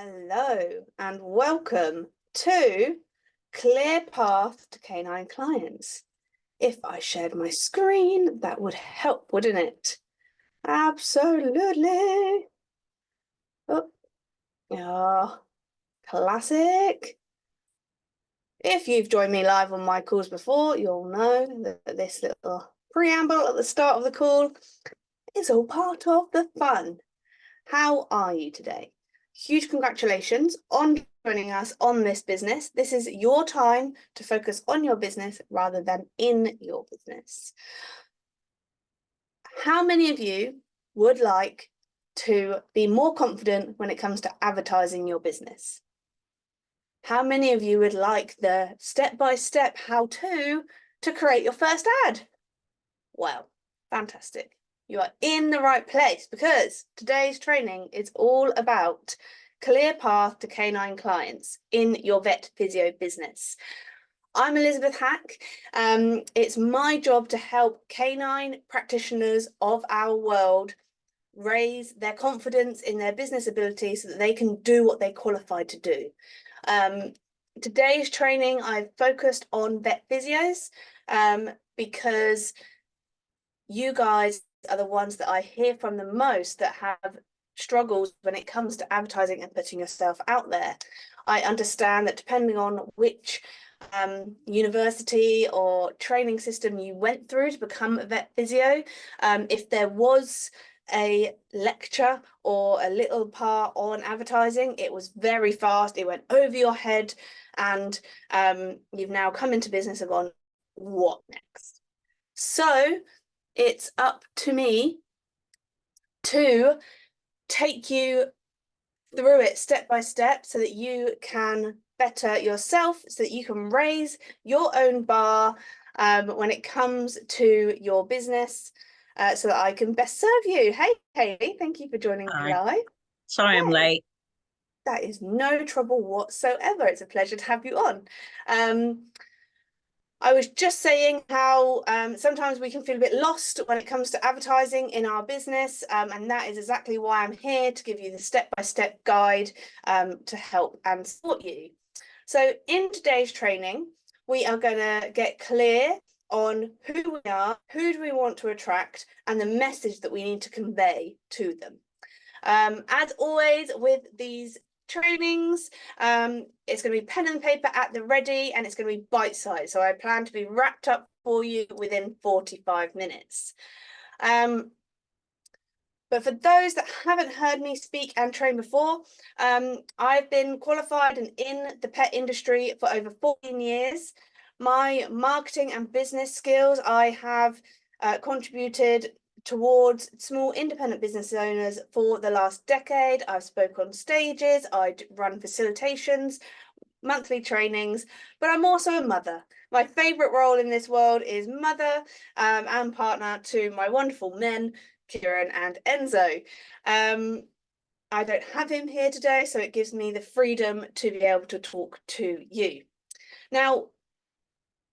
Hello and welcome to Clear Path to Canine Clients. If I shared my screen, that would help, wouldn't it? Absolutely. Oh, classic. If you've joined me live on my calls before, you'll know that this little preamble at the start of the call is all part of the fun. How are you today? Huge congratulations on joining us on this business. This is your time to focus on your business rather than in your business. How many of you would like to be more confident when it comes to advertising your business? How many of you would like the step-by-step how-to create your first ad? Well, fantastic. You are in the right place because today's training is all about clear path to canine clients in your vet physio business. I'm Elizabeth Hack. It's my job to help canine practitioners of our world raise their confidence in their business ability so that they can do what they're qualified to do. Today's training, I've focused on vet physios because you guys are the ones that I hear from the most that have struggles when it comes to advertising and putting yourself out there. I understand that depending on which university or training system you went through to become a vet physio, if there was a lecture or a little part on advertising, it was very fast, it went over your head, and you've now come into business and gone, what next? So it's up to me to take you through it step by step so that you can better yourself, so that you can raise your own bar when it comes to your business, so that I can best serve you. Hey, Hayley, thank you for joining me live. Sorry, I'm late. That is no trouble whatsoever. It's a pleasure to have you on. I was just saying how sometimes we can feel a bit lost when it comes to advertising in our business, and that is exactly why I'm here to give you the step-by-step guide to help and support you. So in today's training, we are going to get clear on who we are, who do we want to attract, and the message that we need to convey to them. As always with these trainings, it's going to be pen and paper at the ready, and it's going to be bite-sized. So I plan to be wrapped up for you within 45 minutes. But for those that haven't heard me speak and train before, I've been qualified and in the pet industry for over 14 years. My marketing and business skills, I have contributed towards small independent business owners for the last decade. I've spoken on stages, I run facilitations, monthly trainings, but I'm also a mother. My favourite role in this world is mother and partner to my wonderful men, Kieran and Enzo. I don't have him here today, so it gives me the freedom to be able to talk to you. Now,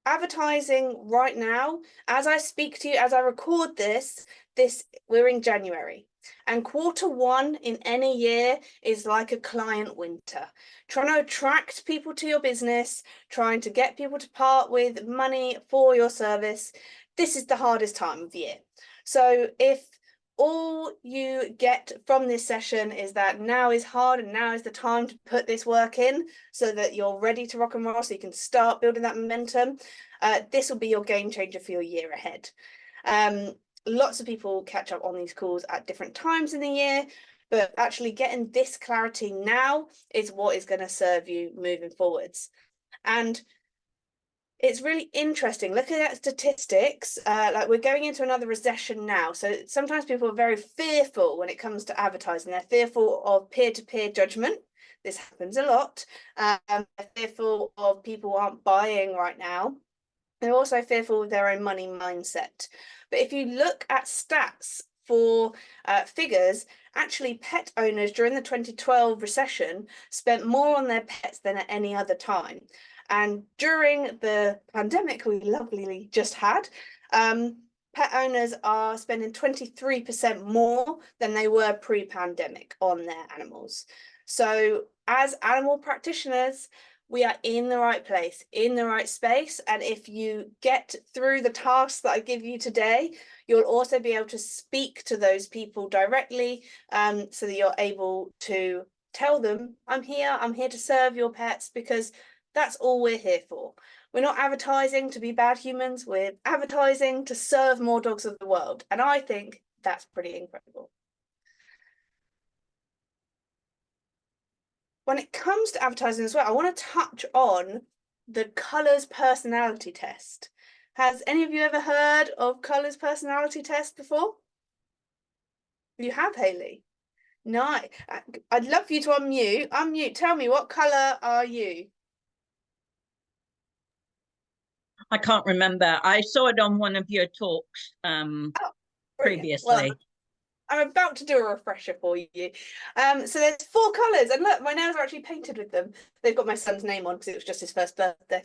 advertising right now, as I speak to you, as I record this, we're in January, and Q1 in any year is like a client winter. Trying to attract people to your business, trying to get people to part with money for your service. This is the hardest time of year. So if all you get from this session is that now is hard and now is the time to put this work in so that you're ready to rock and roll, so you can start building that momentum, this will be your game changer for your year ahead. Lots of people catch up on these calls at different times in the year, but actually getting this clarity now is what is going to serve you moving forwards. And it's really interesting looking at statistics, like we're going into another recession now. So sometimes people are very fearful when it comes to advertising. They're fearful of peer-to-peer judgment. This happens a lot. They're fearful of people aren't buying right now. They're also fearful of their own money mindset. But if you look at stats for figures, actually pet owners during the 2012 recession spent more on their pets than at any other time. And during the pandemic we lovely just had, pet owners are spending 23% more than they were pre-pandemic on their animals. So as animal practitioners, we are in the right place, in the right space. And if you get through the tasks that I give you today, you'll also be able to speak to those people directly, so that you're able to tell them, I'm here to serve your pets, because that's all we're here for. We're not advertising to be bad humans, we're advertising to serve more dogs of the world. And I think that's pretty incredible. When it comes to advertising as well, I want to touch on the colours personality test. Has any of you ever heard of colours personality test before? You have, Hayley? No. I'd love for you to unmute. Unmute. Tell me, what colour are you? I can't remember. I saw it on one of your talks Oh, brilliant. previously. Well, I'm about to do a refresher for you. So there's 4 colours, and look, my nails are actually painted with them. They've got my son's name on because it was just his first birthday.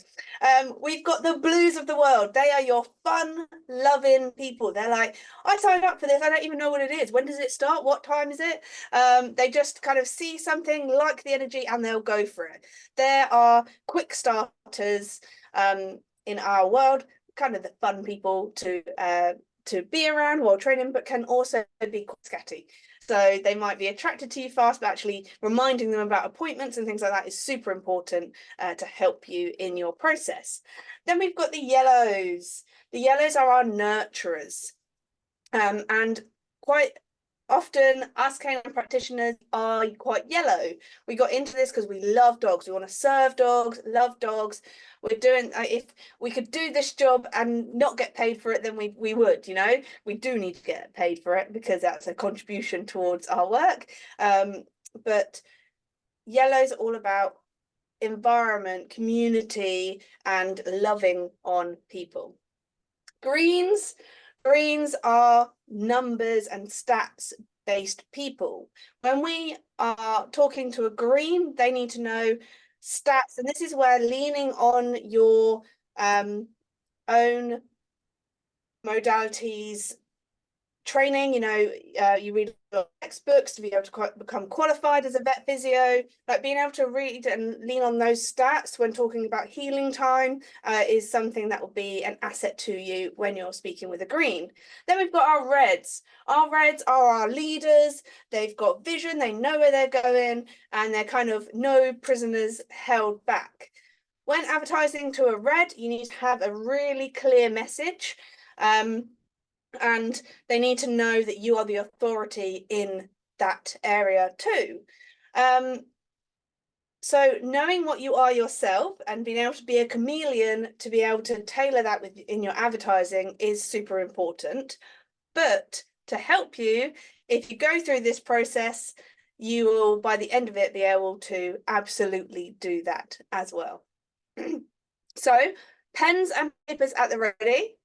We've got the blues of the world. They are your fun-loving people. They're like, I signed up for this. I don't even know what it is. When does it start? What time is it? They just kind of see something, like the energy, and they'll go for it. There are quick starters in our world, kind of the fun people to be around while training, but can also be quite scatty. So they might be attracted to you fast, but actually reminding them about appointments and things like that is super important to help you in your process. Then we've got the yellows. The yellows are our nurturers. And quite often us canine practitioners are quite yellow. We got into this because we love dogs. We want to serve dogs, love dogs. We're doing, if we could do this job and not get paid for it, then we would, you know. We do need to get paid for it because that's a contribution towards our work. But yellows are all about environment, community, and loving on people. Greens are numbers and stats based people. When we are talking to a green, they need to know stats, and this is where leaning on your own modalities training, you know, you read textbooks to be able to become qualified as a vet physio, like being able to read and lean on those stats when talking about healing time is something that will be an asset to you when you're speaking with a green. Then we've got our reds. Our reds are our leaders. They've got vision, they know where they're going, and they're kind of no prisoners held back. When advertising to a red, you need to have a really clear message. And they need to know that you are the authority in that area too. So knowing what you are yourself and being able to be a chameleon to be able to tailor that in your advertising is super important. But to help you, if you go through this process, you will, by the end of it, be able to absolutely do that as well. So pens and papers at the ready.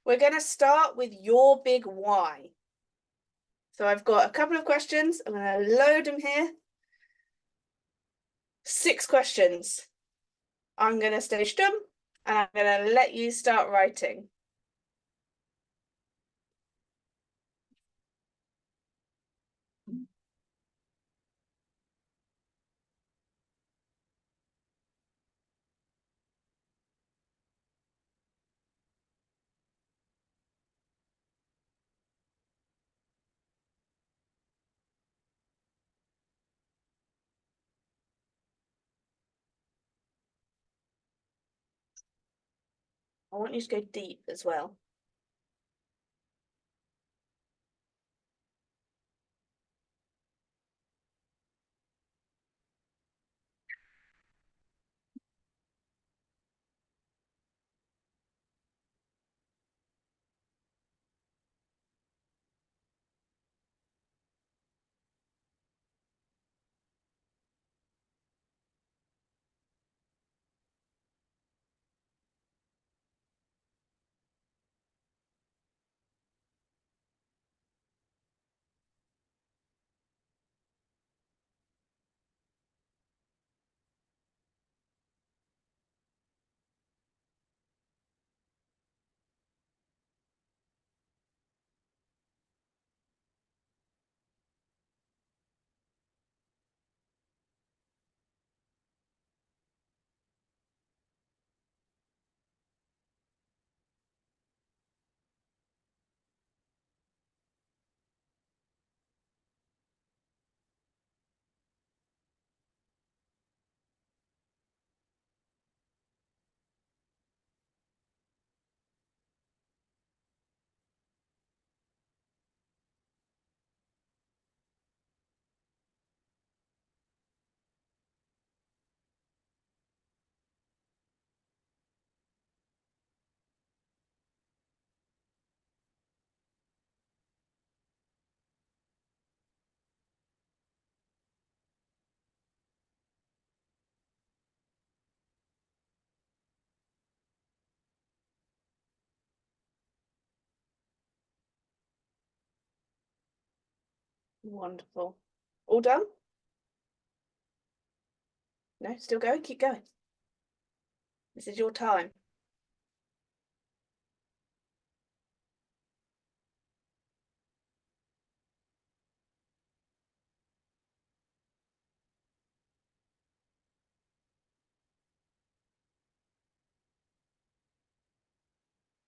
We're going to start with your big why. So I've got a couple of questions. I'm going to load them here. 6 questions. I'm going to stay stum and I'm going to let you start writing. I want you to go deep as well. Wonderful. All done? No, still going? Keep going. This is your time.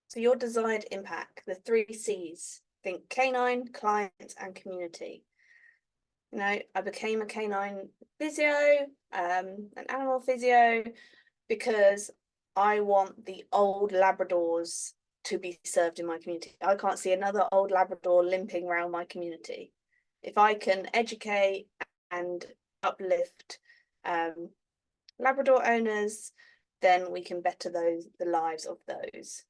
So your desired impact, the 3 C's, think canine, client, and community. You know, I became a canine physio, an animal physio, because I want the old Labradors to be served in my community. I can't see another old Labrador limping around my community. If I can educate and uplift Labrador owners, then we can better the lives of those.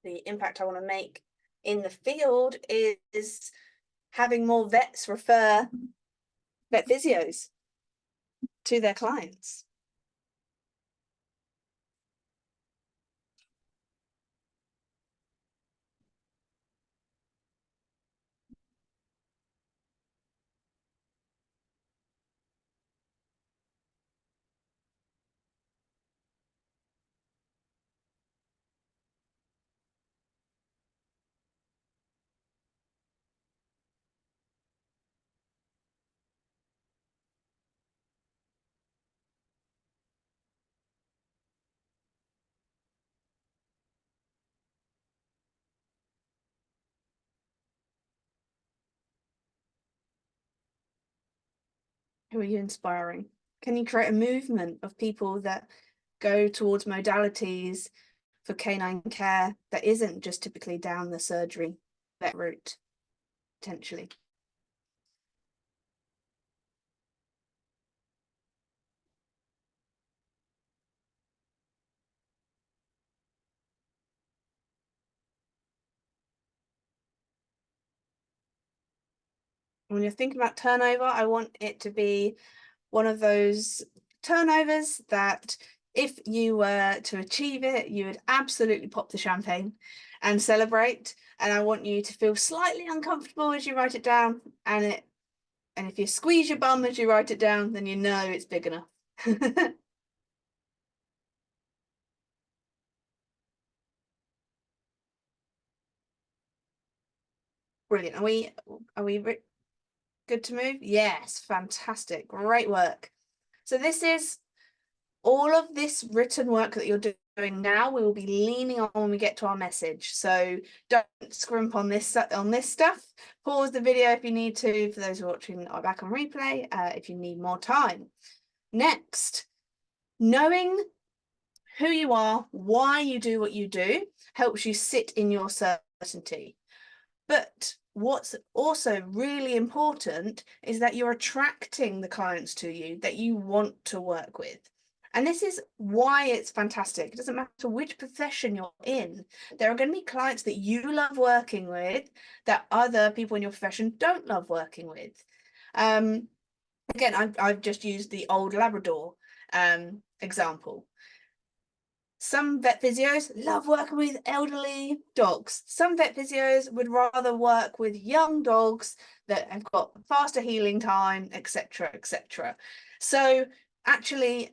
The impact I want to make in the field is having more vets refer vet physios to their clients. Who are you inspiring? Can you create a movement of people that go towards modalities for canine care that isn't just typically down the surgery vet route, potentially? When you're thinking about turnover, I want it to be one of those turnovers that if you were to achieve it, you would absolutely pop the champagne and celebrate. And I want you to feel slightly uncomfortable as you write it down. And if you squeeze your bum as you write it down, then you know it's big enough. Brilliant. Are we good to move? Yes, fantastic. Great work. So this is all of this written work that you're doing now. We will be leaning on when we get to our message. So don't scrimp on this stuff. Pause the video if you need to, for those who are watching back on replay, if you need more time. Next, knowing who you are, why you do what you do, helps you sit in your certainty. But what's also really important is that you're attracting the clients to you that you want to work with. And this is why it's fantastic. It doesn't matter which profession you're in. There are going to be clients that you love working with that other people in your profession don't love working with. Again, I've just used the old Labrador example. Some vet physios love working with elderly dogs. Some vet physios would rather work with young dogs that have got faster healing time, etc., etc. So actually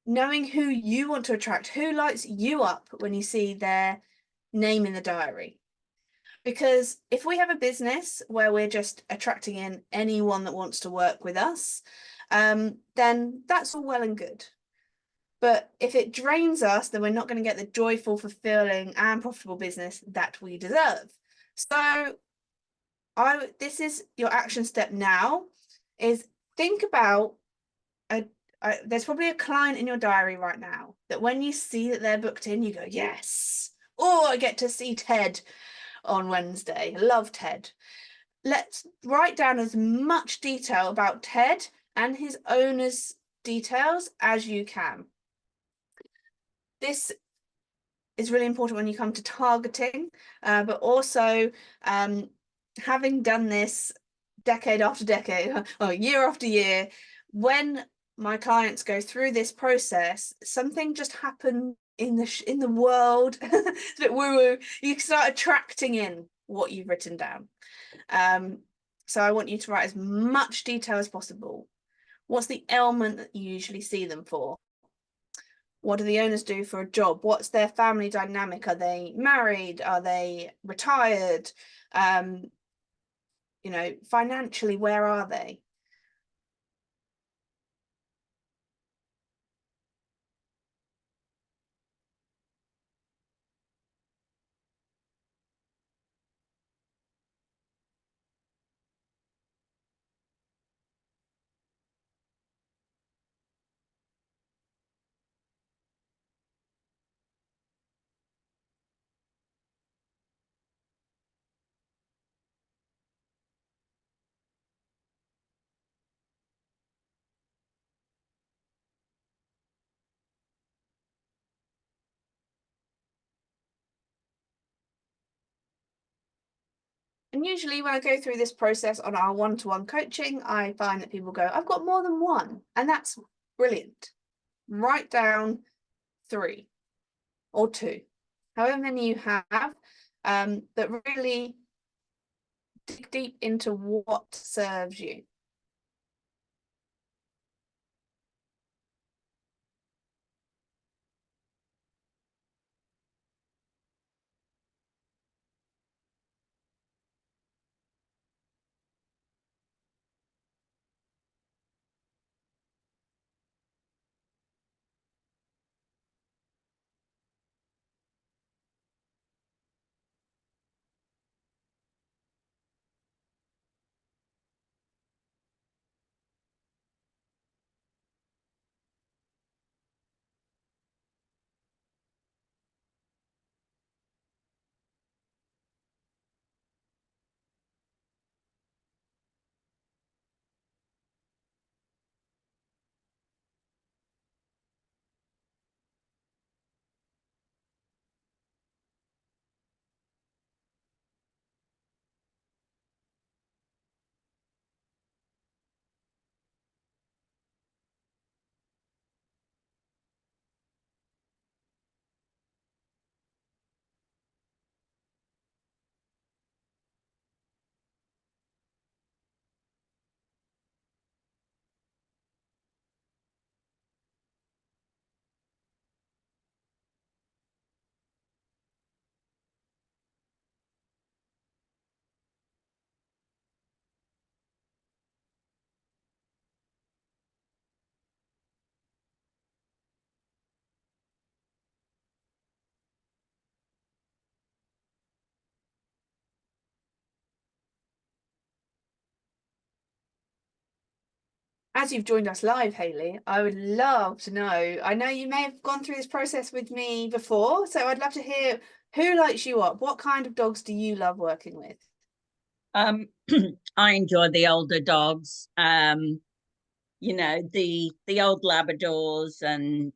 knowing who you want to attract, who lights you up when you see their name in the diary. Because if we have a business where we're just attracting in anyone that wants to work with us, then that's all well and good. But if it drains us, then we're not going to get the joyful, fulfilling, and profitable business that we deserve. So this is your action step now, is think about there's probably a client in your diary right now that when you see that they're booked in, you go, yes, oh, I get to see Ted on Wednesday. Love Ted. Let's write down as much detail about Ted and his owner's details as you can. This is really important when you come to targeting, but also having done this decade after decade, or year after year, when my clients go through this process, something just happens in the world. It's a bit woo-woo. You can start attracting in what you've written down. So I want you to write as much detail as possible. What's the ailment that you usually see them for? What do the owners do for a job? What's their family dynamic? Are they married? Are they retired? You know, financially, where are they? And usually when I go through this process on our one-to-one coaching, I find that people go, I've got more than one. And that's brilliant. Write down 3 or 2, however many you have, that really dig deep into what serves you. As you've joined us live, Hayley, I would love to know. I know you may have gone through this process with me before, so I'd love to hear who lights you up. What kind of dogs do you love working with? I enjoy the older dogs. You know, the old Labradors, and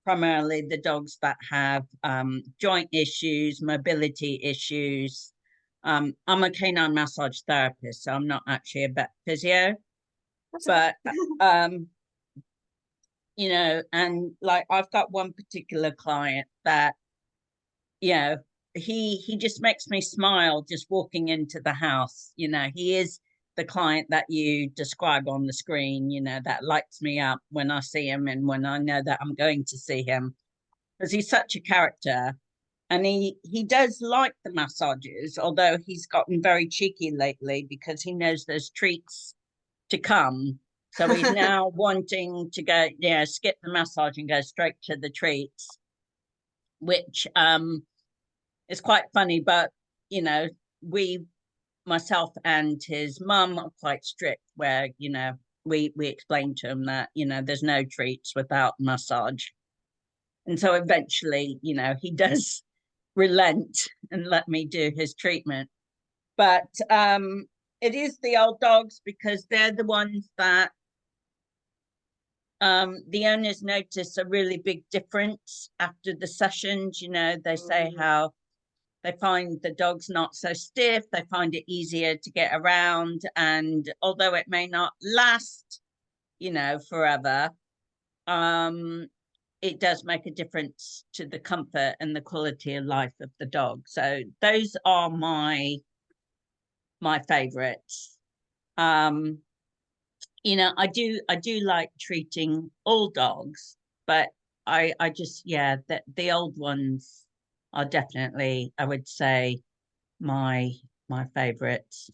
primarily the dogs that have joint issues, mobility issues. I'm a canine massage therapist, so I'm not actually a vet physio, That's okay. but and like I've got one particular client that you know he just makes me smile just walking into the house. He is the client that you describe on the screen, that lights me up when I see him and when I know that I'm going to see him, because he's such a character. And he does like the massages, although he's gotten very cheeky lately because he knows there's treats to come. So he's now wanting to go, skip the massage and go straight to the treats, which is quite funny. But we, myself and his mum, are quite strict. Where we explain to him that there's no treats without massage, and so eventually he does relent and let me do his treatment. But it is the old dogs because they're the ones that the owners notice a really big difference after the sessions. They say how they find the dogs not so stiff, they find it easier to get around, and although it may not last forever, it does make a difference to the comfort and the quality of life of the dog. So those are my favorites. I do like treating all dogs, but I just, yeah, the old ones are definitely, I would say, my favorites.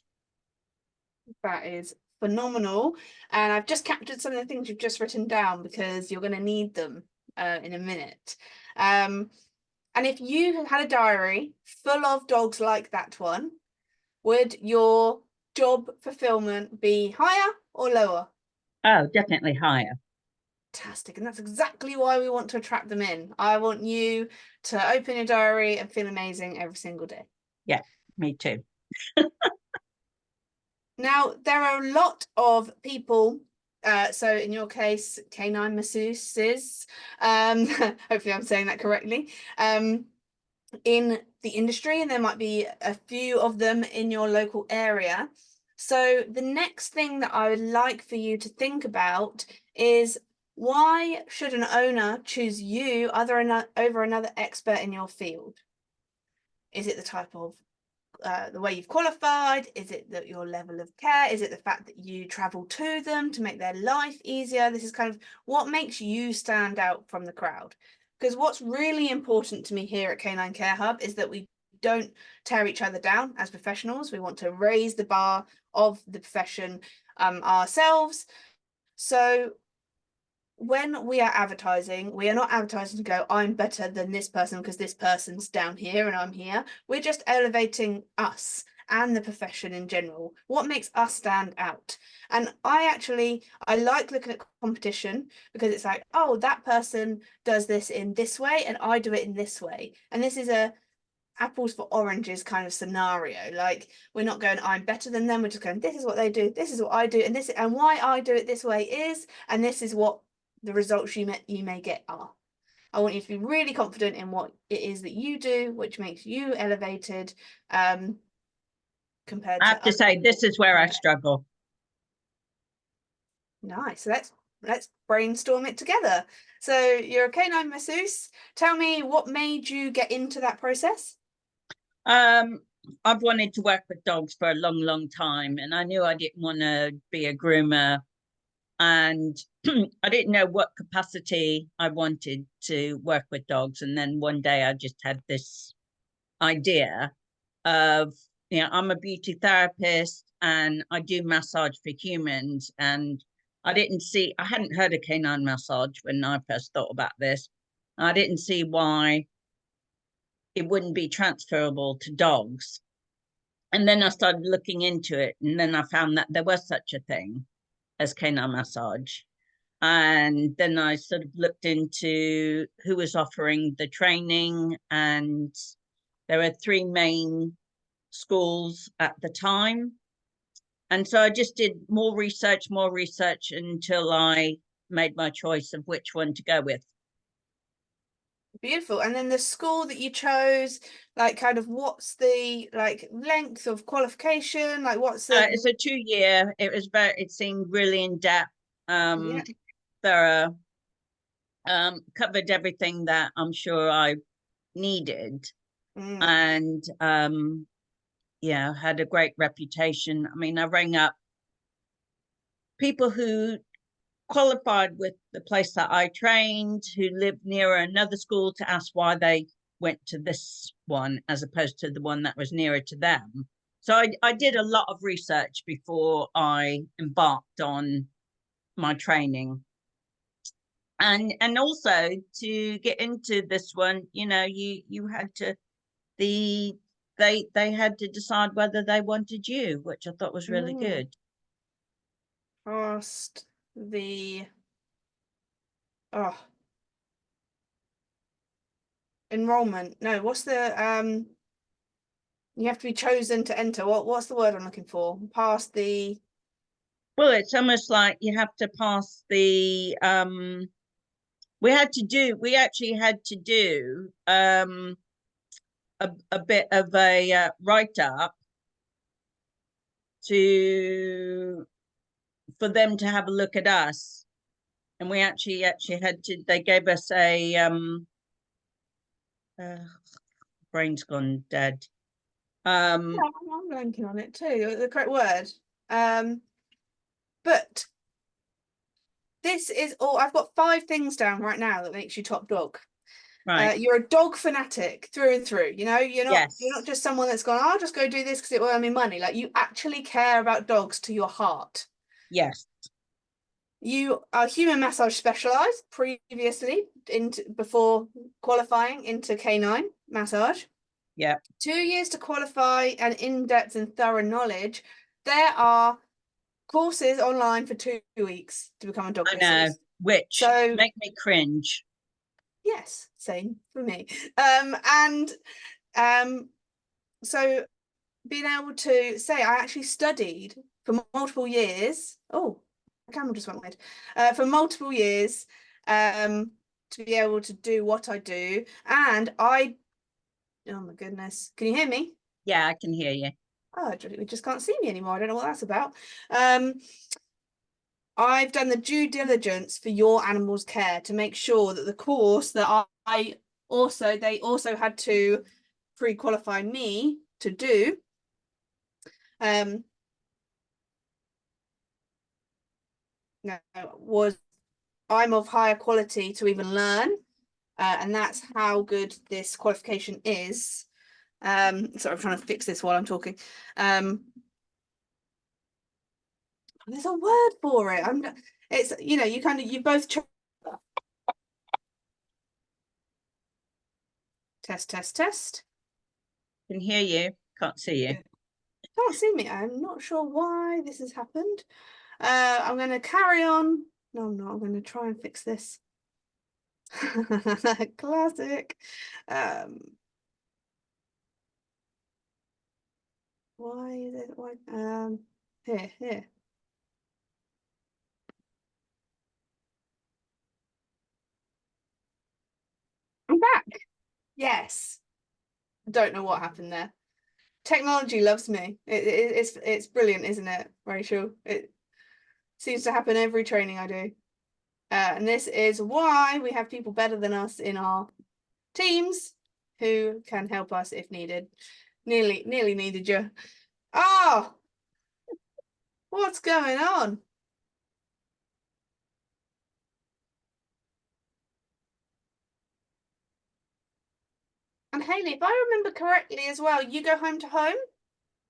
That is phenomenal. And I've just captured some of the things you've just written down because you're going to need them in a minute. And if you had a diary full of dogs like that one, would your job fulfillment be higher or lower? Oh, definitely higher. Fantastic. And that's exactly why we want to attract them in. I want you to open your diary and feel amazing every single day. Yeah, me too. Now, there are a lot of people, so in your case, canine masseuses, hopefully I'm saying that correctly, in the industry, and there might be a few of them in your local area. So the next thing that I would like for you to think about is, why should an owner choose you over another expert in your field? Is it the type of the way you've qualified? Is it that your level of care? Is it the fact that you travel to them to make their life easier? This is kind of what makes you stand out from the crowd. Because what's really important to me here at Canine Care Hub is that we don't tear each other down as professionals. We want to raise the bar of the profession ourselves. So when we are advertising, we are not advertising to go, I'm better than this person because this person's down here and I'm here. We're just elevating us and the profession in general. What makes us stand out? And I like looking at competition because it's like, oh, that person does this in this way and I do it in this way. And this is a apples for oranges kind of scenario. Like, we're not going, I'm better than them. We're just going, this is what they do, this is what I do, and why I do it this way is, and this is what the results you may get are. I want you to be really confident in what it is that you do, which makes you elevated compared I to have to other say, this people. is where I struggle. Nice. So let's brainstorm it together. So you're a canine masseuse. Tell me, what made you get into that process? I've wanted to work with dogs for a long, long time, and I knew I didn't want to be a groomer, and I didn't know what capacity I wanted to work with dogs. And then one day I just had this idea of, I'm a beauty therapist and I do massage for humans. And I hadn't heard of canine massage when I first thought about this. I didn't see why it wouldn't be transferable to dogs. And then I started looking into it, and then I found that there was such a thing as canine massage. And then I sort of looked into who was offering the training, and there were three main schools at the time. And so I just did more research until I made my choice of which one to go with. Beautiful. And then the school that you chose, like, kind of, what's the like length of qualification? Like, what's the It's a 2 year. It seemed really in depth, yeah. thorough, covered everything that I'm sure I needed. And yeah, had a great reputation. I mean, I rang up people who qualified with the place that I trained, who lived near another school, to ask why they went to this one as opposed to the one that was nearer to them. So I did a lot of research before I embarked on my training. And also, to get into this one, you had to the they had to decide whether they wanted you, which I thought was really good. Past the enrollment. No, what's the you have to be chosen to enter. What's the word I'm looking for? Past the Well, it's almost like you have to pass the we actually had to do a bit of a write up to for them to have a look at us and we actually had to. They gave us a uh, brain's gone dead. I'm blanking on it too. The correct word. But this is all. I've got 5 things down right now that makes you top dog. Right. You're a dog fanatic through and through. You know, you're not Yes. just someone that's gone, I'll just go do this because it will earn me money. Like, you actually care about dogs to your heart. Yes. You are human massage specialized previously before qualifying into canine massage. Yeah. 2 years to qualify and in-depth and thorough knowledge. There are courses online for 2 weeks to become a dog I know, masseuse. which So make me cringe. yes, same for me. And so being able to say I actually studied for multiple years. Oh, the camera just went weird. For multiple years, to be able to do what I do. And oh my goodness, can you hear me? Yeah, I can hear you. Oh, we just can't see me anymore. I don't know what that's about. I've done the due diligence for your animal's care to make sure that the course that they also had to pre-qualify me to do was I'm of higher quality to even learn, and that's how good this qualification is. Sorry, I'm trying to fix this while I'm talking. There's a word for it. It's, you know, you both test. Can hear you, can't see you. Can't see me. I'm not sure why this has happened. I'm going to carry on. No, I'm not. I'm going to try and fix this. Classic. Why is it? Why? Here. I'm back. Yes. I don't know what happened there. Technology loves me. It's brilliant, isn't it, Rachel? It seems to happen every training I do. And this is why we have people better than us in our teams who can help us if needed. Nearly needed you. Oh, what's going on? And Hayley, if I remember correctly as well, you go home to home?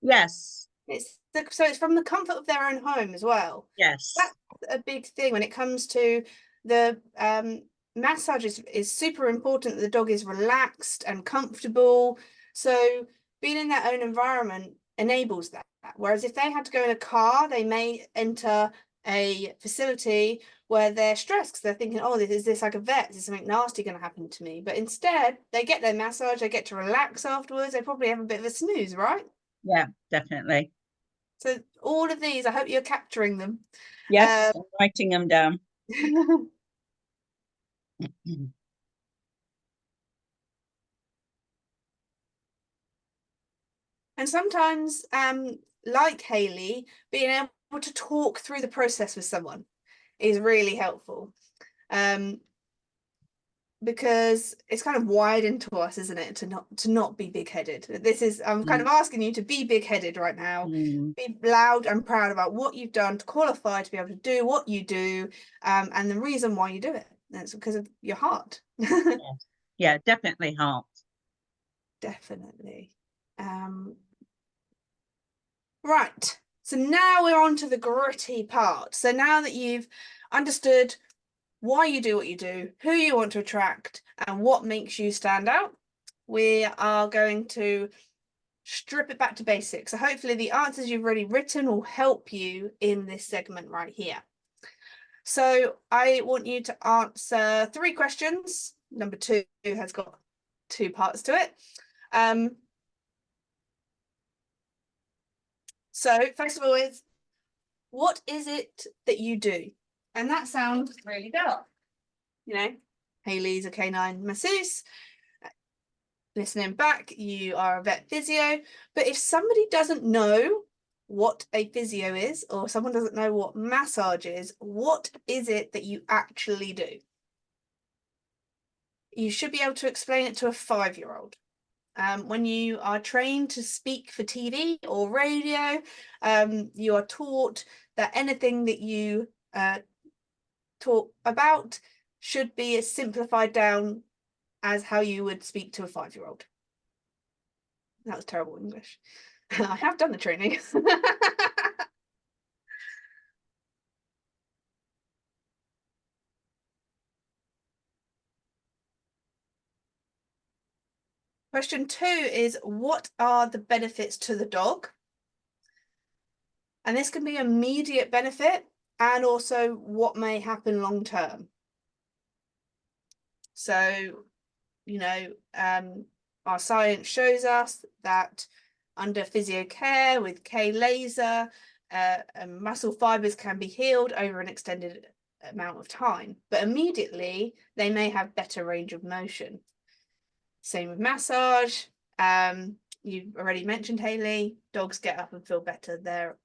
Yes. So it's from the comfort of their own home as well. Yes. That's a big thing when it comes to the massage is super important that the dog is relaxed and comfortable. So being in their own environment enables that. Whereas if they had to go in a car, they may enter a facility where they're stressed because they're thinking, oh, is this like a vet? Is something nasty going to happen to me? But instead, they get their massage, they get to relax afterwards, they probably have a bit of a snooze, right? Yeah, definitely. So all of these, I hope you're capturing them. Yes, I'm writing them down. And sometimes, like Hayley, being able to talk through the process with someone is really helpful. Because it's kind of wired into us, isn't it, to not be big-headed. I'm kind of asking you to be big-headed right now. Be loud and proud about what you've done to qualify to be able to do what you do, and the reason why you do it. That's because of your heart. Yes. Yeah, definitely heart. Definitely. Right. So now we're on to the gritty part. So now that you've understood why you do what you do, who you want to attract, and what makes you stand out, we are going to strip it back to basics. So hopefully the answers you've already written will help you in this segment right here. So I want you to answer 3 questions. Number 2 has got 2 parts to it. So first of all is, what is it that you do? And that sounds really dark. You know, Hayley's a canine masseuse. Listening back, you are a vet physio. But if somebody doesn't know what a physio is, or someone doesn't know what massage is, what is it that you actually do? You should be able to explain it to a 5-year-old. When you are trained to speak for TV or radio, you are taught that anything that you talk about should be as simplified down as how you would speak to a 5-year-old. That was terrible English. I have done the training. Question 2 is, what are the benefits to the dog? And this can be immediate benefit and also what may happen long term. So, you know, our science shows us that under physio care with K laser, muscle fibers can be healed over an extended amount of time, but immediately they may have better range of motion. Same with massage. You've already mentioned, Hayley, dogs get up and feel better there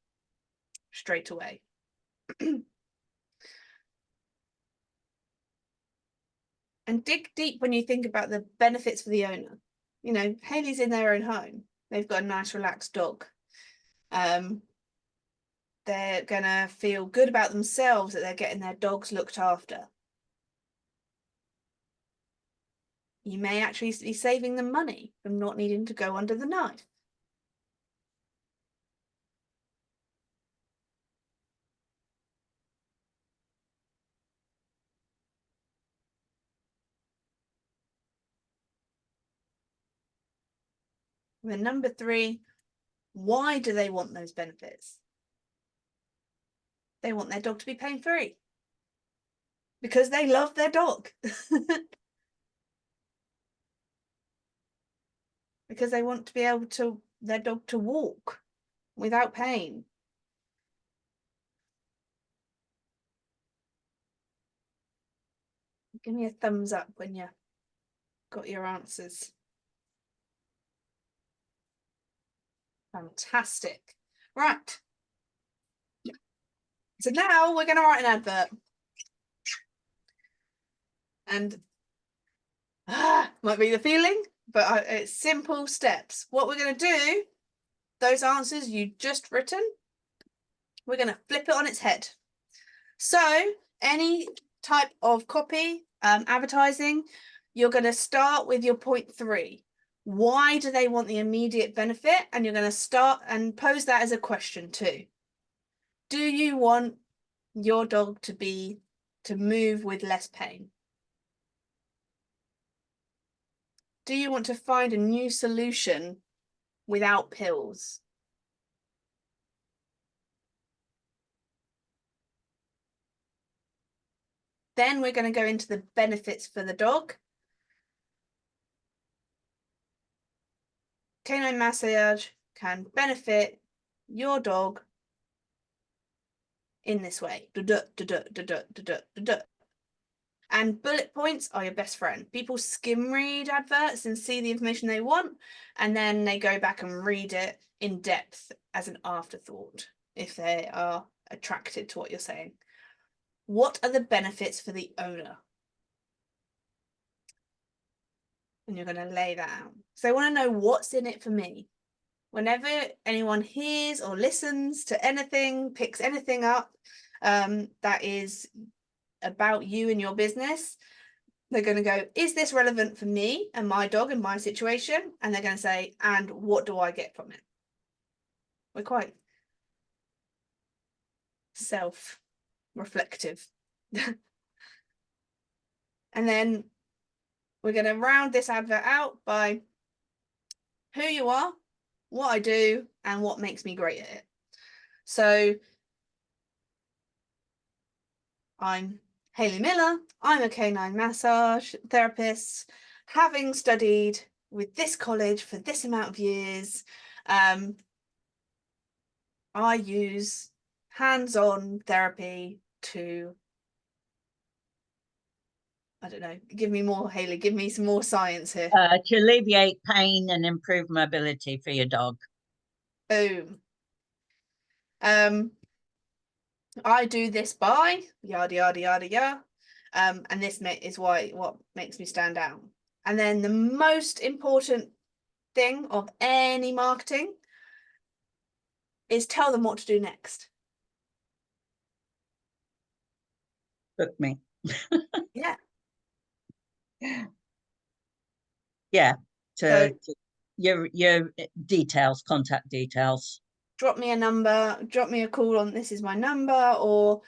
straight away. And dig deep when you think about the benefits for the owner. You know, Hayley's in their own home. They've got a nice, relaxed dog. They're gonna feel good about themselves that they're getting their dogs looked after. You may actually be saving them money from not needing to go under the knife. And then number 3, why do they want those benefits? They want their dog to be pain-free because they love their dog. Because they want to be able to, their dog to walk without pain. Give me a thumbs up when you got your answers. Fantastic. Right. So now we're going to write an advert. And might be the feeling, but it's simple steps. What we're going to do, those answers you just written, we're going to flip it on its head. So any type of copy, advertising, you're going to start with your point 3. Why do they want the immediate benefit? And you're going to start and pose that as a question too. Do you want your dog to move with less pain? Do you want to find a new solution without pills? Then we're going to go into the benefits for the dog. Canine massage can benefit your dog in this way. And bullet points are your best friend. People skim read adverts and see the information they want, and then they go back and read it in depth as an afterthought if they are attracted to what you're saying. What are the benefits for the owner? And you're going to lay that out. So they want to know what's in it for me. Whenever anyone hears or listens to anything, picks anything up that is about you and your business, they're going to go, is this relevant for me and my dog and my situation? And they're going to say, and what do I get from it? We're quite self-reflective. And then we're going to round this advert out by who you are, what I do, and what makes me great at it. So I'm Hayley Miller. I'm a canine massage therapist, having studied with this college for this amount of years. I use hands-on therapy to, I don't know, give me more, Hayley, give me some more science here. To alleviate pain and improve mobility for your dog. Boom. I do this by yada yada yada yada, and this is what makes me stand out. And then the most important thing of any marketing is tell them what to do next. Book me. Yeah. Yeah. So Your details, contact details. drop me a number, drop me a call on this is my number, or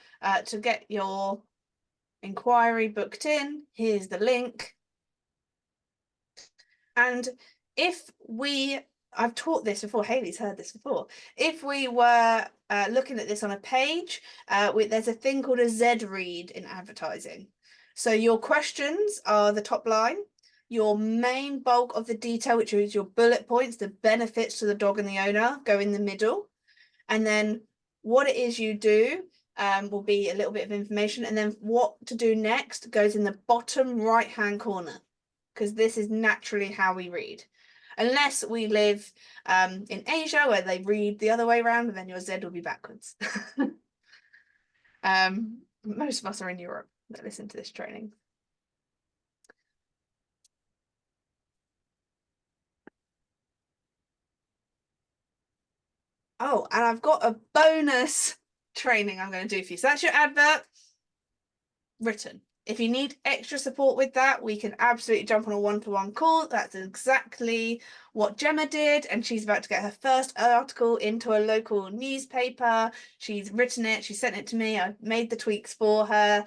to get your inquiry booked in, here's the link. And if I've taught this before, Hayley's heard this before. If we were looking at this on a page, there's a thing called a Z read in advertising. So your questions are the top line, your main bulk of the detail, which is your bullet points, the benefits to the dog and the owner, go in the middle. And then what it is you do will be a little bit of information. And then what to do next goes in the bottom right-hand corner, because this is naturally how we read. Unless we live in Asia where they read the other way around, and then your Z will be backwards. Most of us are in Europe that listen to this training. Oh, and I've got a bonus training I'm going to do for you. So that's your advert written. If you need extra support with that, we can absolutely jump on a one-to-one call. That's exactly what Gemma did, and she's about to get her first article into a local newspaper. She's written it, she sent it to me, I made the tweaks for her,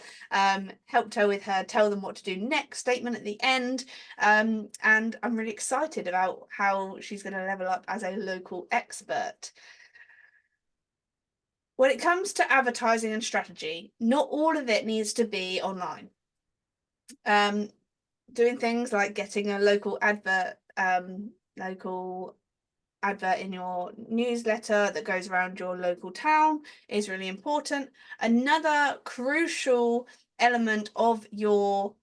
helped her with her tell them what to do next statement at the end, and I'm really excited about how she's going to level up as a local expert. When it comes to advertising and strategy, not all of it needs to be online. Doing things like getting a local advert in your newsletter that goes around your local town is really important. Another crucial element of your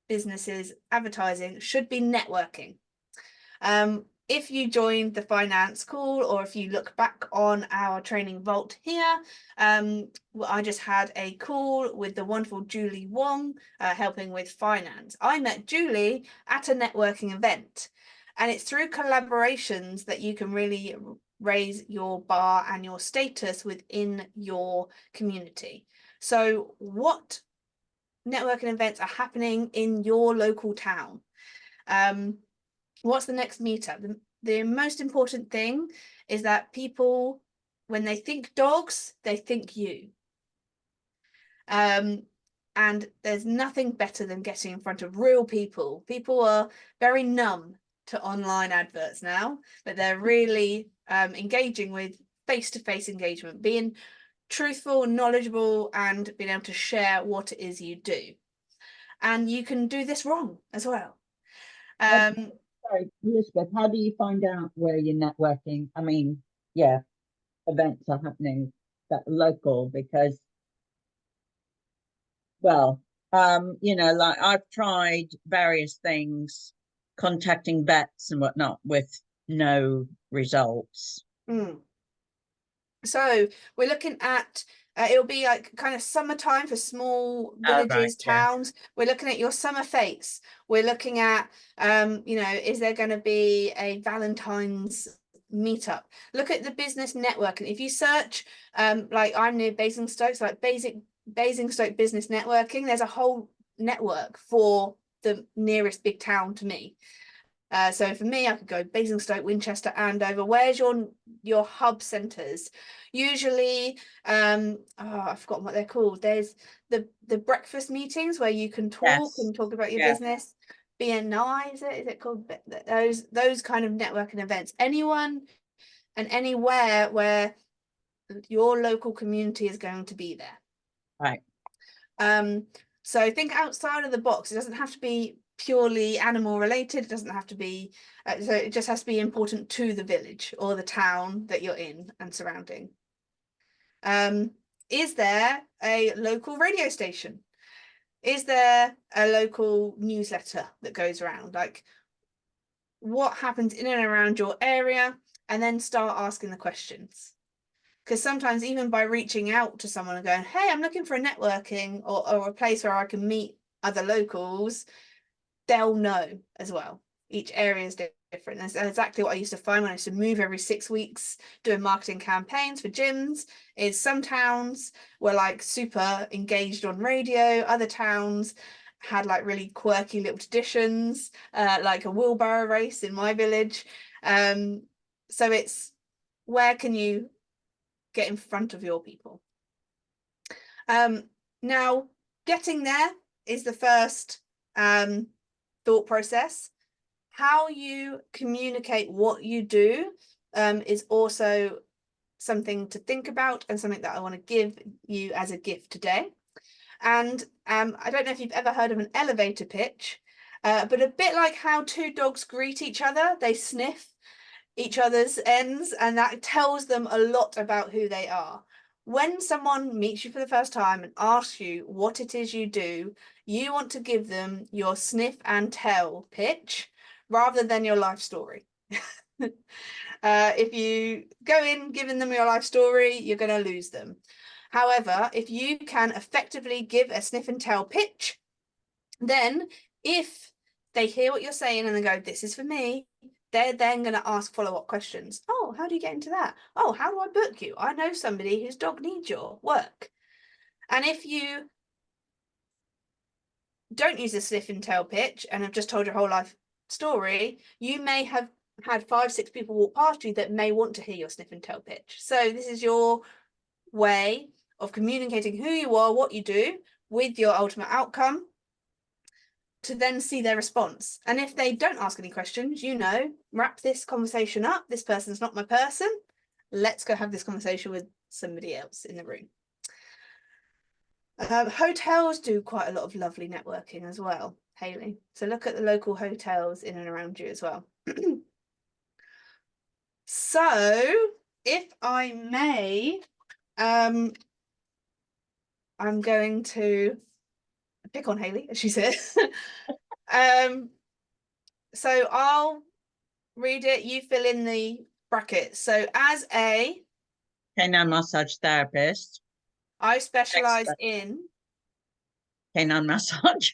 business's advertising should be networking. If you joined the finance call, or if you look back on our training vault here, I just had a call with the wonderful Julie Wong, helping with finance. I met Julie at a networking event, and it's through collaborations that you can really raise your bar and your status within your community. So what networking events are happening in your local town? What's the next meetup? The most important thing is that people, when they think dogs, they think you. And there's nothing better than getting in front of real people. People are very numb to online adverts now, but they're really engaging with face-to-face engagement, being truthful, knowledgeable, and being able to share what it is you do. And you can do this wrong as well. Sorry, Elizabeth, how do you find out where you're networking? I mean, yeah, events are happening that are local because, well, like I've tried various things, contacting vets and whatnot with no results. So we're looking at it'll be like kind of summertime for small villages, towns. We're looking at your summer fates. We're looking at is there going to be a Valentine's meetup? Look at the business network, and if you search like I'm near Basingstoke, so like Basingstoke business networking, there's a whole network for the nearest big town to me. So for me, I could go Basingstoke, Winchester, Andover. Where's your hub centres? Usually, I've forgotten what they're called. There's the breakfast meetings where you can talk and talk about your business. BNI, is it called? Those kind of networking events. Anyone and anywhere where your local community is going to be there. Right. So think outside of the box. It doesn't have to be purely animal related. It doesn't have to be so it just has to be important to the village or the town that you're in and surrounding. Is there a local radio station? Is there a local newsletter that goes around? Like, what happens in and around your area? And then start asking the questions. Because sometimes even by reaching out to someone and going, hey, I'm looking for a networking or a place where I can meet other locals, they'll know as well. Each area is different. That's exactly what I used to find when I used to move every 6 weeks doing marketing campaigns for gyms, is some towns were like super engaged on radio, other towns had like really quirky little traditions, like a wheelbarrow race in my village. So it's, where can you get in front of your people? Now, getting there is the first thought process. How you communicate what you do is also something to think about, and something that I want to give you as a gift today. And I don't know if you've ever heard of an elevator pitch, but a bit like how two dogs greet each other, they sniff each other's ends, and that tells them a lot about who they are. When someone meets you for the first time and asks you what it is you do, you want to give them your sniff and tell pitch rather than your life story. If you go in giving them your life story, you're going to lose them. However, if you can effectively give a sniff and tell pitch, then if they hear what you're saying and they go, this is for me, they're then going to ask follow-up questions. Oh, how do you get into that? Oh, how do I book you? I know somebody whose dog needs your work. And if you don't use a sniff and tell pitch and have just told your whole life story, you may have had 5, 6 people walk past you that may want to hear your sniff and tell pitch. So this is your way of communicating who you are, what you do, with your ultimate outcome, to then see their response. And if they don't ask any questions, you know, wrap this conversation up. This person's not my person. Let's go have this conversation with somebody else in the room. Hotels do quite a lot of lovely networking as well, Hayley. So look at the local hotels in and around you as well. So if I may, I'm going to pick on Hayley, as she said. So I'll read it, you fill in the brackets. So as a Canine massage therapist, I specialize in, canine massage.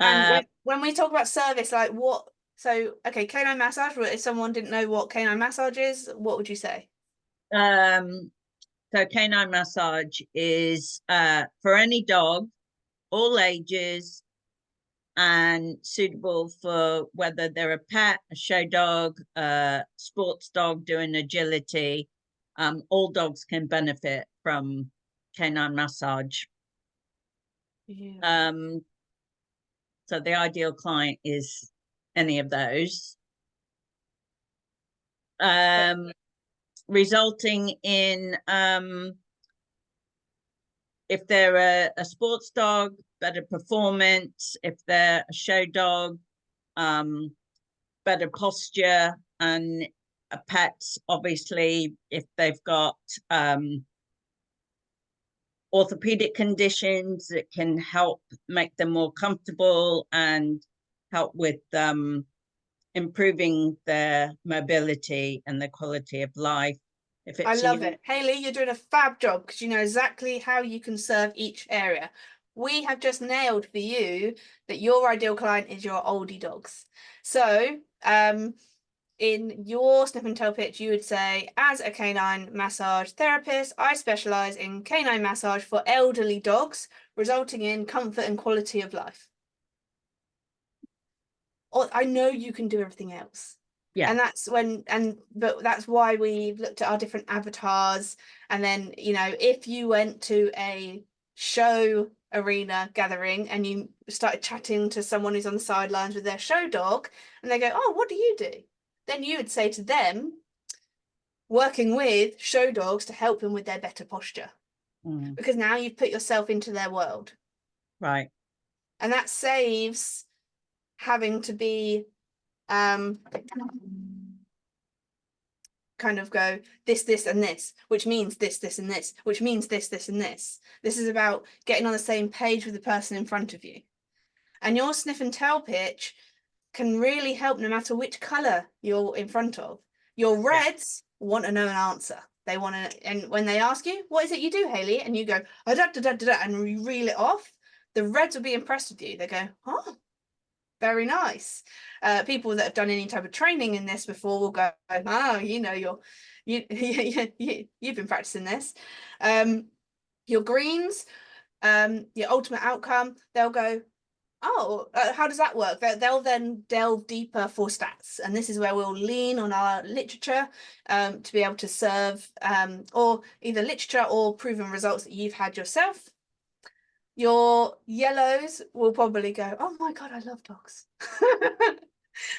and when we talk about service, like what, so okay, canine massage, if someone didn't know what canine massage is, what would you say? So canine massage is for any dog, all ages, and suitable for whether they're a pet, a show dog, a sports dog doing agility. All dogs can benefit from canine massage. Yeah. So the ideal client is any of those. Resulting in if they're a sports dog, better performance. If they're a show dog, better posture. And pets, obviously, if they've got orthopedic conditions, it can help make them more comfortable and help with improving their mobility and their quality of life. If it's I love it. Hayley, you're doing a fab job because you know exactly how you can serve each area. We have just nailed for you that your ideal client is your oldie dogs. So in your sniff and tell pitch, you would say, as a canine massage therapist, I specialize in canine massage for elderly dogs, resulting in comfort and quality of life. Or I know you can do everything else. Yeah. And that's but that's why we've looked at our different avatars. And then, you know, if you went to a show arena gathering and you started chatting to someone who's on the sidelines with their show dog and they go, oh, what do you do? Then you would say to them, working with show dogs to help them with their better posture. Because now you've put yourself into their world. Right. And that saves having to be kind of go this and this, which means this and this, which means this and this. This is about getting on the same page with the person in front of you. And your sniff and tell pitch can really help no matter which color you're in front of. Your reds want to know an answer. They want to, and when they ask you, what is it you do, Hayley? And you go, oh, da, da, da, da, da, and you reel it off, the Reds will be impressed with you. They go, oh, very nice. People that have done any type of training in this before will go, oh, you know, you've been practicing this. Your greens, your ultimate outcome, they'll go, oh, how does that work? They'll then delve deeper for stats. And this is where we'll lean on our literature to be able to serve or either literature or proven results that you've had yourself. Your yellows will probably go, oh my God, I love dogs.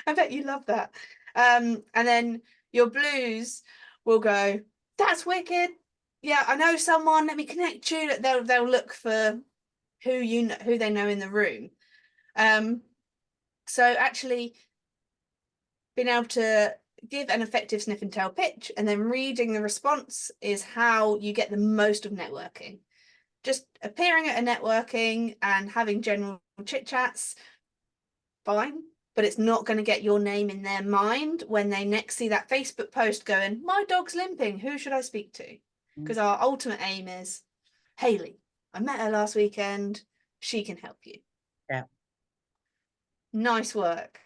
I bet you love that. And then your blues will go, that's wicked. Yeah, I know someone, let me connect you. They'll look for who they know in the room. So actually being able to give an effective sniff and tell pitch and then reading the response is how you get the most of networking. Just appearing at a networking and having general chit chats, fine, but it's not going to get your name in their mind when they next see that Facebook post going, my dog's limping, who should I speak to? Because our ultimate aim is, Hayley, I met her last weekend, she can help you. Yeah. Nice work.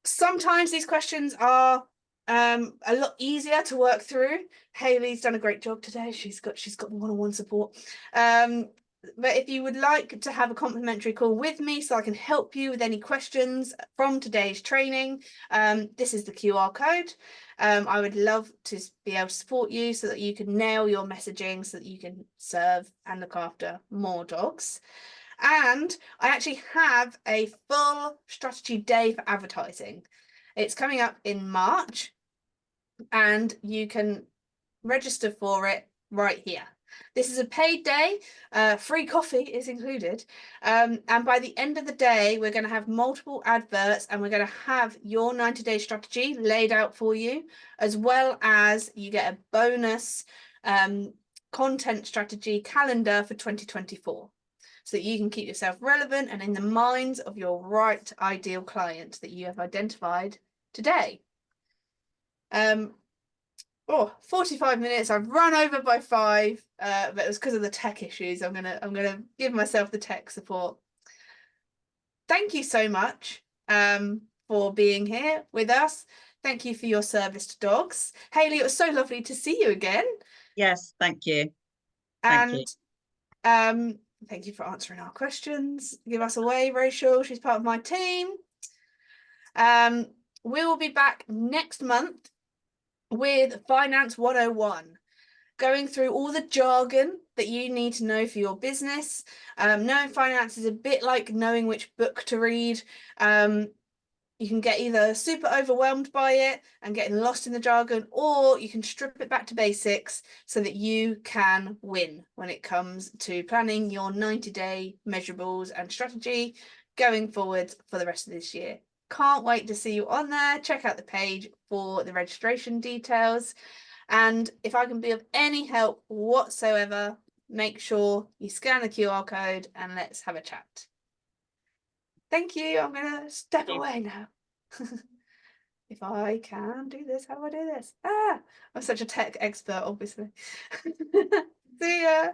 Sometimes these questions are a lot easier to work through. Hayley's done a great job today. She's got the one-on-one support. But if you would like to have a complimentary call with me so I can help you with any questions from today's training, this is the QR code. I would love to be able to support you so that you can nail your messaging so that you can serve and look after more dogs. And I actually have a full strategy day for advertising. It's coming up in March and you can register for it right here. This is a paid day, free coffee is included. And by the end of the day, we're going to have multiple adverts and we're going to have your 90-day strategy laid out for you, as well as you get a bonus content strategy calendar for 2024. So that you can keep yourself relevant and in the minds of your right ideal client that you have identified today. 45 minutes. I've run over by 5, but it was because of the tech issues. I'm gonna give myself the tech support. Thank you so much for being here with us. Thank you for your service to dogs. Hayley, it was so lovely to see you again. Yes, thank you. And thank you for answering our questions. Give us a wave, Rachel. She's part of my team. We will be back next month with Finance 101, going through all the jargon that you need to know for your business. Knowing finance is a bit like knowing which book to read. You can get either super overwhelmed by it and getting lost in the jargon, or you can strip it back to basics so that you can win when it comes to planning your 90-day measurables and strategy going forward for the rest of this year. Can't wait to see you on there. Check out the page for the registration details. And if I can be of any help whatsoever, make sure you scan the QR code and let's have a chat. Thank you. I'm going to step away now. If I can do this, how do I do this? I'm such a tech expert, obviously. See ya.